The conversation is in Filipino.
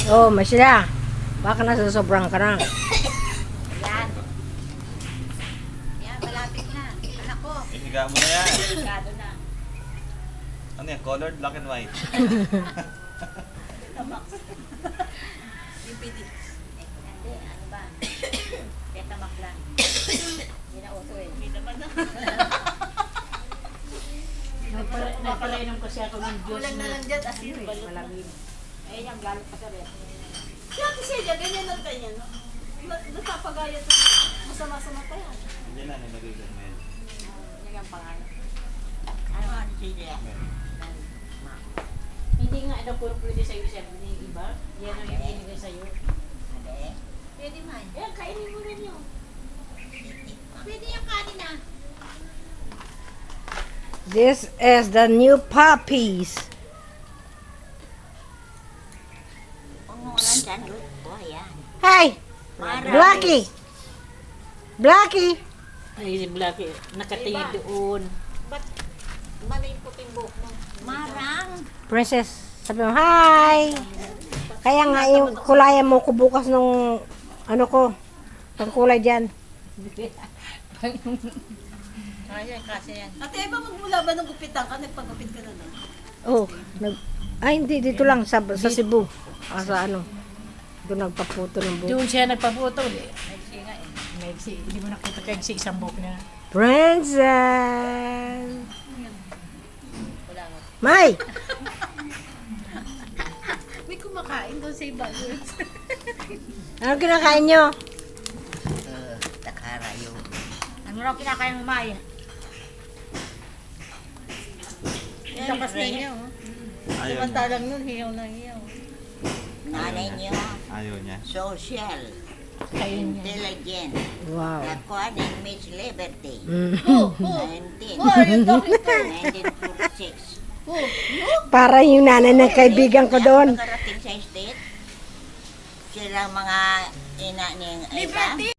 Oh, masya. Baka nasasobrang ka na. Yan. Yan, malapit na. Anak ko. Higa mo na yan. Delikado na. Ano yan? Colored, black and white. Tamax. DVD. Hindi, ano ba? Tamax lang. Hindi na uso eh. Hindi naman na. Nagpalainom kasi ako ng Diyos Kulang na lang dyan, asin eh. malamig. Ayun yung galit pa sa rin. Si Ate Celia, ganyan lang ganyan. Napapagaya ito. Masama sa mata yan. Hindi na, nilagay ko ngayon. Yan yung pangalan. Ano ang sige? Hindi nga ito puro pwede sa'yo siya ng iba. Yan ang yung binigay sa'yo. Ade. Pwede man. Eh, kainin mo rin yun. Pwede yung kanin na. This is the new puppies. Pangulan dyan. Oh, yan. Hey, Marami. Blackie. Blackie. Ay, si Blackie, nakatingin doon. Ba't mali yung puting buhok mo? Marang. Princess, sabi mo, hi. Kaya nga yung kulayan mo ko bukas nung ano ko, pagkulay dyan. Kaya kasi yan. Ate Eva, magmula ba ng gupitan ka? Nagpagupit ka na na? Oh, ay hindi, dito lang sa Cebu. Sa ano, doon nagpaputo ng buhok. Doon siya nagpaputol eh. Maiksi nga eh. Maiksi, hindi mo nakita kay si isang buhok niya. Princess. Wala nga. May, May kumakain doon sa iba. ano kinakain nyo? Takarayo. Ano raw kinakain mo, Maya? Lakas na niya, oh. Ayaw niya. Samantalang nun, hiyaw na hiyaw. Nanay niyo, Ayaw niya. social, Kayo niya. intelligent, Wow. according Miss Liberty, Mm. 19, Oh, yung talking to. 1946. Para yung nanay ng kaibigan ko doon. Nakarating sa state, sila mga ina ng iba.